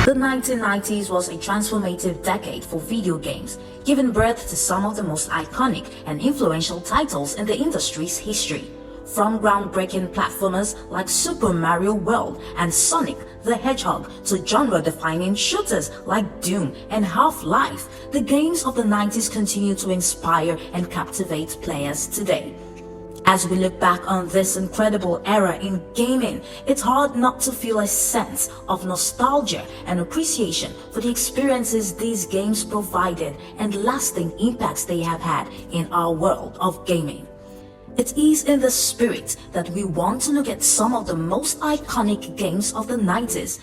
The 1990s was a transformative decade for video games, giving birth to some of the most iconic and influential titles in the industry's history. From groundbreaking platformers like Super Mario World and Sonic the Hedgehog to genre-defining shooters like Doom and Half-Life, the games of the 90s continue to inspire and captivate players today. As we look back on this incredible era in gaming, it's hard not to feel a sense of nostalgia and appreciation for the experiences these games provided and lasting impacts they have had in our world of gaming. It is in the spirit that we want to look at some of the most iconic games of the 90s.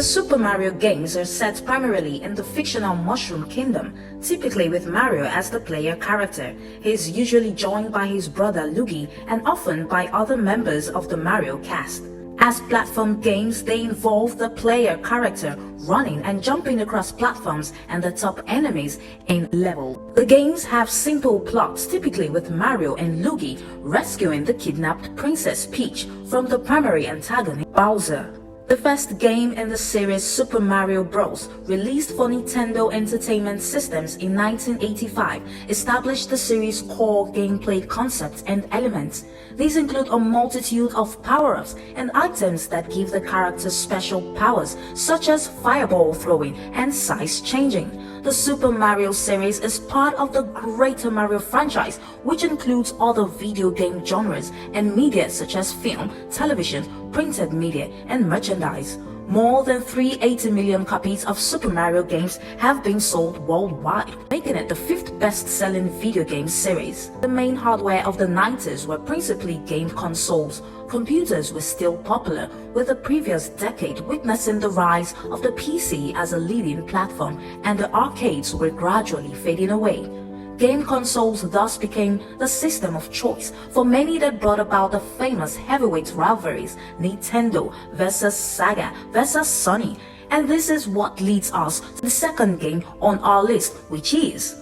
The Super Mario games are set primarily in the fictional Mushroom Kingdom, typically with Mario as the player character. He is usually joined by his brother Luigi and often by other members of the Mario cast. As platform games, they involve the player character running and jumping across platforms and the top enemies in level. The games have simple plots, typically with Mario and Luigi rescuing the kidnapped Princess Peach from the primary antagonist Bowser. The first game in the series, Super Mario Bros., released for Nintendo Entertainment Systems in 1985, established the series' core gameplay concepts and elements. These include a multitude of power-ups and items that give the characters special powers, such as fireball throwing and size changing. The Super Mario series is part of the greater Mario franchise, which includes other video game genres and media such as film, television, printed media, and merchandise. More than 380 million copies of Super Mario games have been sold worldwide, making it the fifth best-selling video game series. The main hardware of the 90s were principally game consoles. Computers were still popular, with the previous decade witnessing the rise of the PC as a leading platform, and the arcades were gradually fading away. Game consoles thus became the system of choice for many that brought about the famous heavyweight rivalries, Nintendo versus Sega versus Sony. And this is what leads us to the second game on our list, which is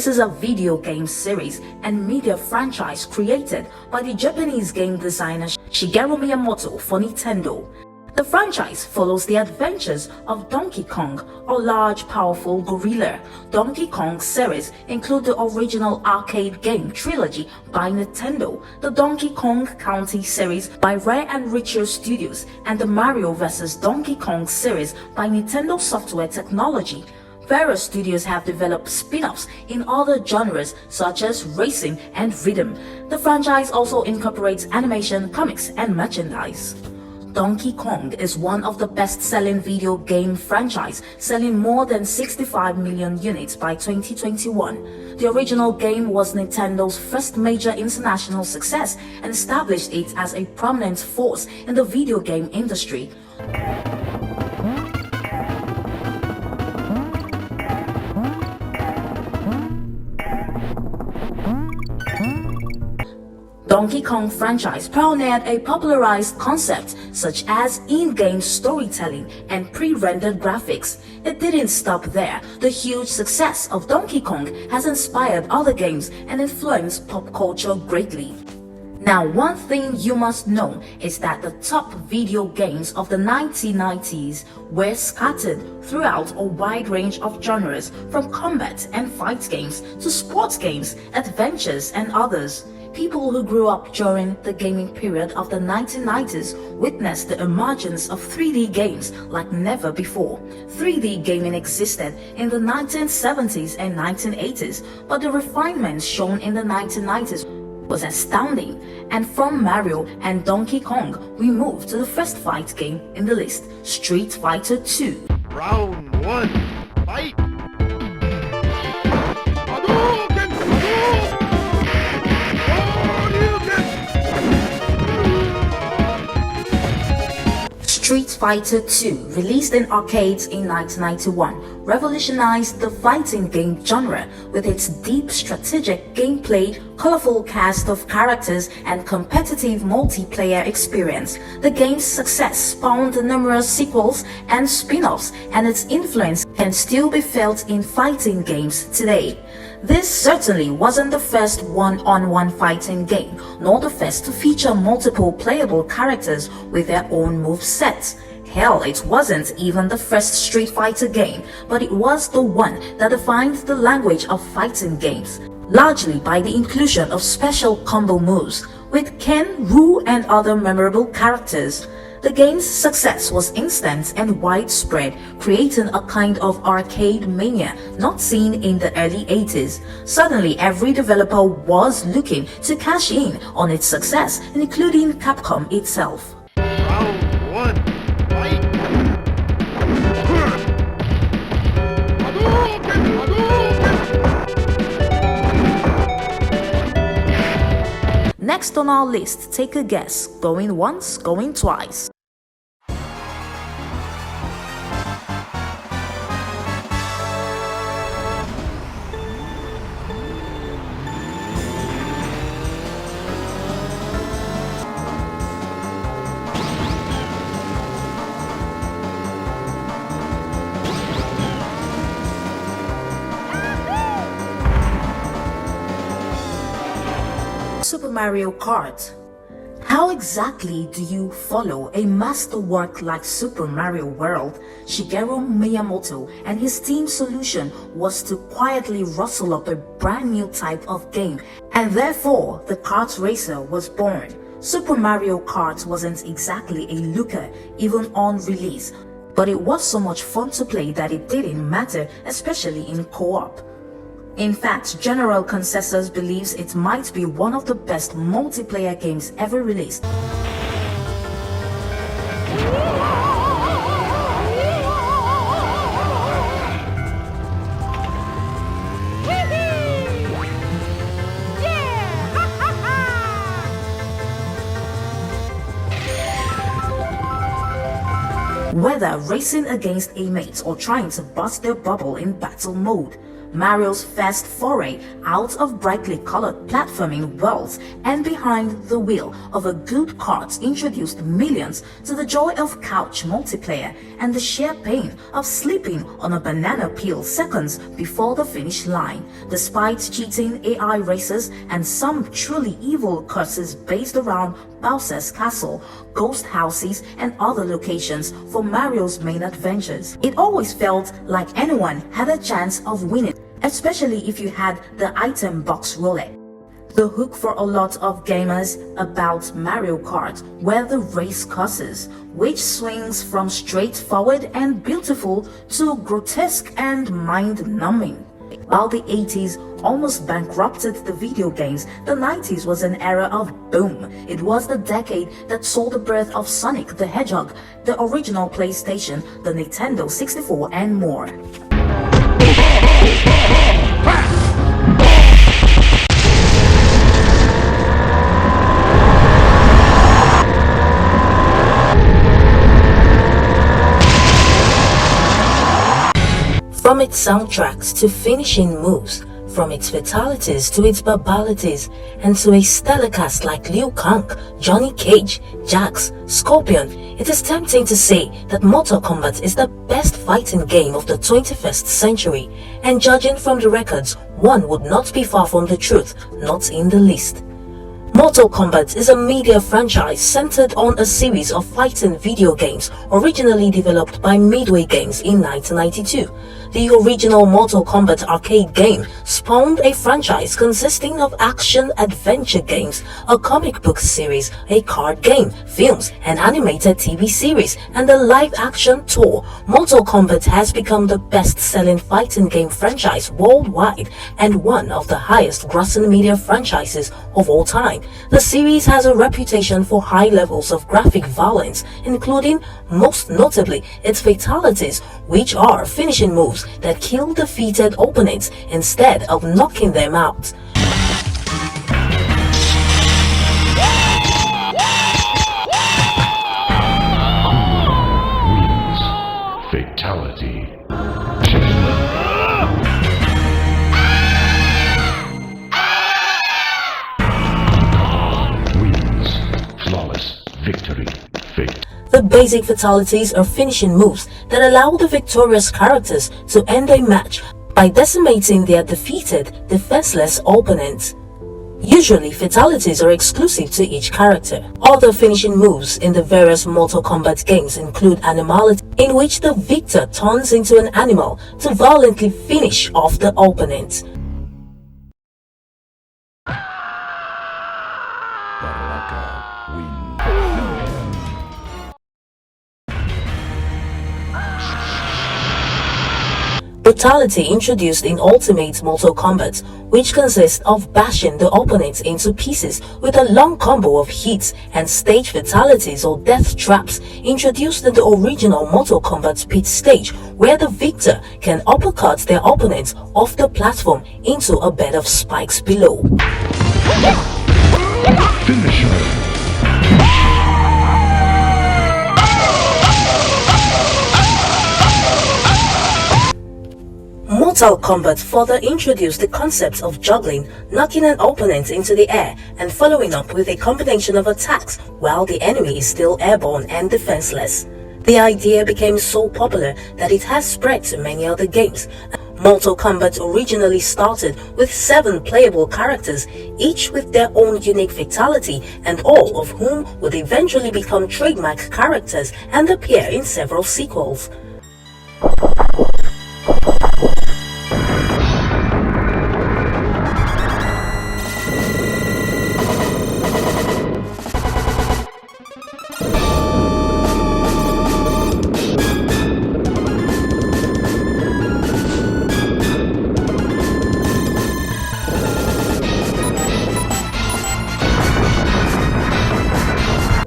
This is a video game series and media franchise created by the Japanese game designer Shigeru Miyamoto for Nintendo. The franchise follows the adventures of Donkey Kong, a large, powerful gorilla. Donkey Kong series include the original arcade game trilogy by Nintendo, the Donkey Kong Country series by Rare and Richer Studios, and the Mario vs. Donkey Kong series by Nintendo Software Technology. Various studios have developed spin-offs in other genres such as racing and rhythm. The franchise also incorporates animation, comics, and merchandise. Donkey Kong is one of the best-selling video game franchise, selling more than 65 million units by 2021. The original game was Nintendo's first major international success and established it as a prominent force in the video game industry. Donkey Kong franchise pioneered a popularized concept such as in-game storytelling and pre-rendered graphics. It didn't stop there. The huge success of Donkey Kong has inspired other games and influenced pop culture greatly. Now, one thing you must know is that the top video games of the 1990s were scattered throughout a wide range of genres, from combat and fight games to sports games, adventures, and others. People who grew up during the gaming period of the 1990s witnessed the emergence of 3D games like never before. 3D gaming existed in the 1970s and 1980s, but the refinements shown in the 1990s was astounding. And from Mario and Donkey Kong, we move to the first fight game in the list, Street Fighter II. Round 1, fight! Street Fighter II, released in arcades in 1991, revolutionized the fighting game genre with its deep strategic gameplay, colorful cast of characters, and competitive multiplayer experience. The game's success spawned numerous sequels and spin-offs, and its influence can still be felt in fighting games today. This certainly wasn't the first one-on-one fighting game, nor the first to feature multiple playable characters with their own movesets. Hell, it wasn't even the first Street Fighter game, but it was the one that defined the language of fighting games, largely by the inclusion of special combo moves, with Ken, Ryu, and other memorable characters. The game's success was instant and widespread, creating a kind of arcade mania not seen in the early 80s. Suddenly, every developer was looking to cash in on its success, including Capcom itself. Round 1, fight! Next on our list, take a guess. Going once, going twice. Super Mario Kart. How exactly do you follow a masterwork like Super Mario World? Shigeru Miyamoto and his team's solution was to quietly rustle up a brand new type of game, and therefore the kart racer was born. Super Mario Kart wasn't exactly a looker even on release, but it was so much fun to play that it didn't matter, especially in co-op. In fact, general consensus believes it might be one of the best multiplayer games ever released. Whether racing against a mate or trying to bust their bubble in battle mode, Mario's first foray out of brightly colored platforming worlds and behind the wheel of a good kart introduced millions to the joy of couch multiplayer and the sheer pain of sleeping on a banana peel seconds before the finish line. Despite cheating AI races and some truly evil curses based around Bowser's castle, ghost houses, and other locations for Mario's main adventures, it always felt like anyone had a chance of winning, especially if you had the item box roulette. The hook for a lot of gamers about Mario Kart were the race courses, which swings from straightforward and beautiful to grotesque and mind-numbing. While the 80s almost bankrupted the video games, the 90s was an era of boom. It was the decade that saw the birth of Sonic the Hedgehog, the original PlayStation, the Nintendo 64, and more. From its soundtracks to finishing moves, from its fatalities to its barbarities, and to a stellar cast like Liu Kang, Johnny Cage, Jax, Scorpion, it is tempting to say that Mortal Kombat is the best fighting game of the 21st century, and judging from the records, one would not be far from the truth, not in the least. Mortal Kombat is a media franchise centered on a series of fighting video games originally developed by Midway Games in 1992. The original Mortal Kombat arcade game spawned a franchise consisting of action-adventure games, a comic book series, a card game, films, an animated TV series, and a live-action tour. Mortal Kombat has become the best-selling fighting game franchise worldwide and one of the highest-grossing media franchises of all time. The series has a reputation for high levels of graphic violence, including, most notably, its fatalities, which are finishing moves that kill defeated opponents instead of knocking them out. Fatality. Wins. Flawless victory. Fate. The basic fatalities are finishing moves that allow the victorious characters to end a match by decimating their defeated, defenseless opponent. Usually, fatalities are exclusive to each character. Other finishing moves in the various Mortal Kombat games include Animality, in which the victor turns into an animal to violently finish off the opponent. Baraka wins. Brutality introduced in Ultimate Mortal Kombat, which consists of bashing the opponent into pieces with a long combo of hits, and stage fatalities or death traps introduced in the original Mortal Kombat pit stage, where the victor can uppercut their opponent off the platform into a bed of spikes below. Finisher. Mortal Kombat further introduced the concept of juggling, knocking an opponent into the air and following up with a combination of attacks while the enemy is still airborne and defenseless. The idea became so popular that it has spread to many other games. Mortal Kombat originally started with 7 playable characters, each with their own unique fatality, and all of whom would eventually become trademark characters and appear in several sequels.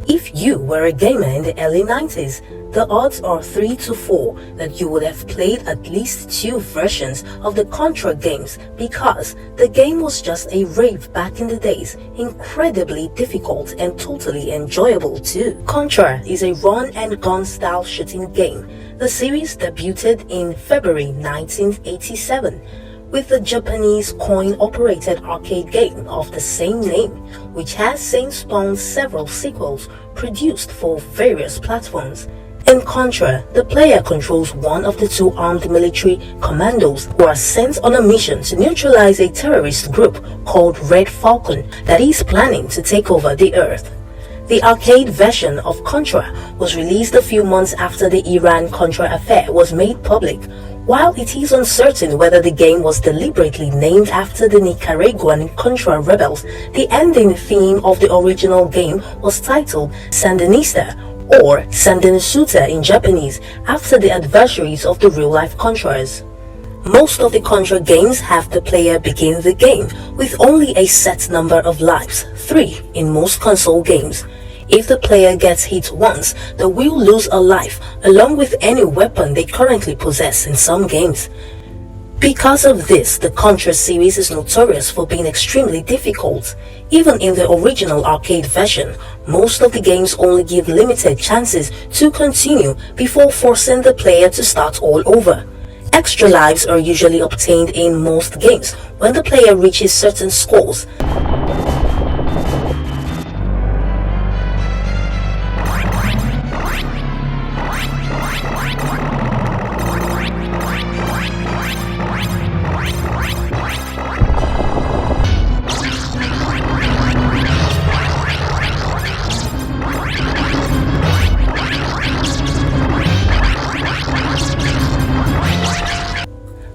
If you were a gamer in the early 90s, the odds are 3 to 4 that you would have played at least 2 versions of the CONTRA games, because the game was just a rave back in the days, incredibly difficult and totally enjoyable too. CONTRA is a run-and-gun style shooting game. The series debuted in February 1987. With the Japanese coin-operated arcade game of the same name, which has since spawned several sequels produced for various platforms. In CONTRA, the player controls one of the 2 armed military commandos who are sent on a mission to neutralize a terrorist group called Red Falcon that is planning to take over the Earth. The arcade version of CONTRA was released a few months after the Iran-Contra affair was made public. While it is uncertain whether the game was deliberately named after the Nicaraguan Contra rebels, the ending theme of the original game was titled Sandinista, or Sandensuta in Japanese, after the adversaries of the real-life Contras. Most of the CONTRA games have the player begin the game with only a set number of lives, 3 in most console games. If the player gets hit once, they will lose a life, along with any weapon they currently possess in some games. Because of this, the CONTRA series is notorious for being extremely difficult. Even in the original arcade version, most of the games only give limited chances to continue before forcing the player to start all over. Extra lives are usually obtained in most games when the player reaches certain scores.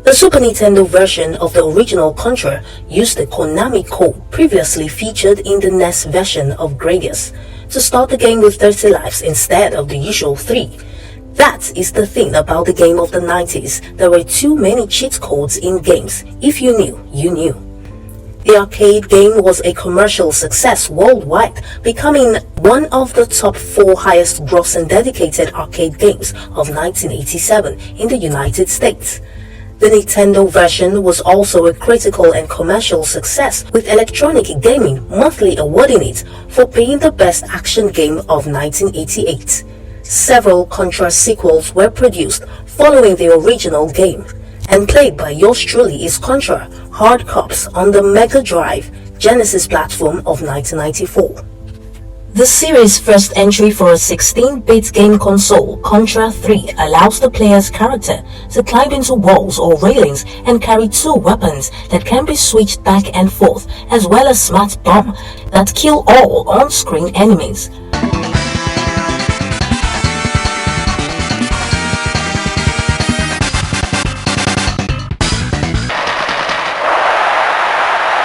The Super Nintendo version of the original CONTRA used the Konami code previously featured in the NES version of Gradius to start the game with 30 lives instead of the usual 3. That is the thing about the game of the 90s. There were too many cheat codes in games. If you knew, you knew. The arcade game was a commercial success worldwide, becoming one of the top 4 highest grossing dedicated arcade games of 1987 in the United States. The Nintendo version was also a critical and commercial success, with Electronic Gaming Monthly awarding it for being the best action game of 1988. Several CONTRA sequels were produced, following the original game, and played by yours truly is Contra Hard Cops on the Mega Drive Genesis platform of 1994. The series' first entry for a 16-bit game console, Contra 3, allows the player's character to climb into walls or railings and carry two weapons that can be switched back and forth, as well as smart bomb that kill all on-screen enemies.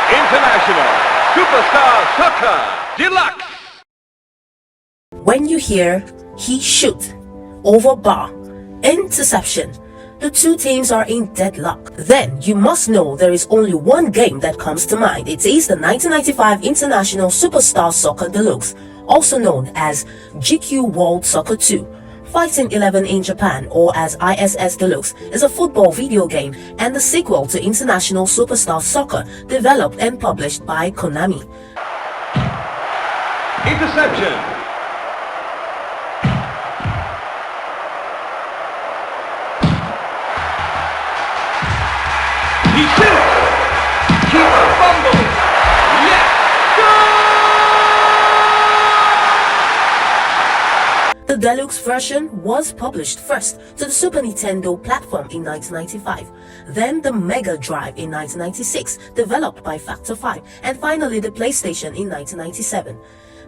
International Superstar Soccer Deluxe. When you hear he shoot, over bar, interception, the two teams are in deadlock, then you must know there is only one game that comes to mind. It is the 1995 International Superstar Soccer Deluxe, also known as GQ World Soccer 2. Fighting 11 in Japan, or as ISS Deluxe, is a football video game and the sequel to International Superstar Soccer, developed and published by Konami. Interception. He shoots! Keeper fumbles! Yes! Goal! The deluxe version was published first to the Super Nintendo platform in 1995, then the Mega Drive in 1996, developed by Factor 5, and finally the PlayStation in 1997.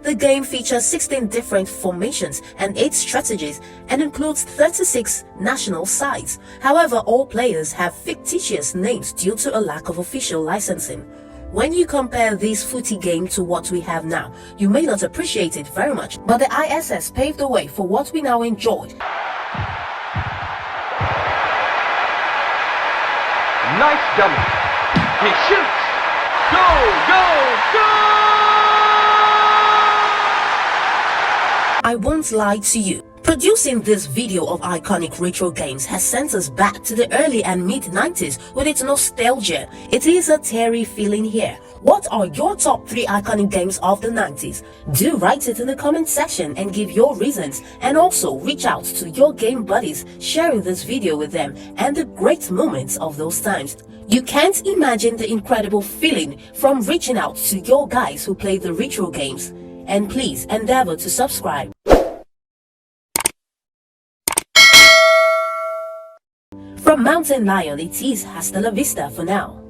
The game features 16 different formations and 8 strategies and includes 36 national sides. However, all players have fictitious names due to a lack of official licensing. When you compare this footy game to what we have now, you may not appreciate it very much, but the ISS paved the way for what we now enjoy. Nice dummy. He shoots! Goal! Goal! Goal! I won't lie to you. Producing this video of iconic retro games has sent us back to the early and mid-90s with its nostalgia. It is a teary feeling here. What are your top 3 iconic games of the 90s? Do write it in the comment section and give your reasons, and also reach out to your game buddies, sharing this video with them and the great moments of those times. You can't imagine the incredible feeling from reaching out to your guys who play the retro games. And please endeavor to subscribe. From Mountain Lion, it is hasta la vista for now.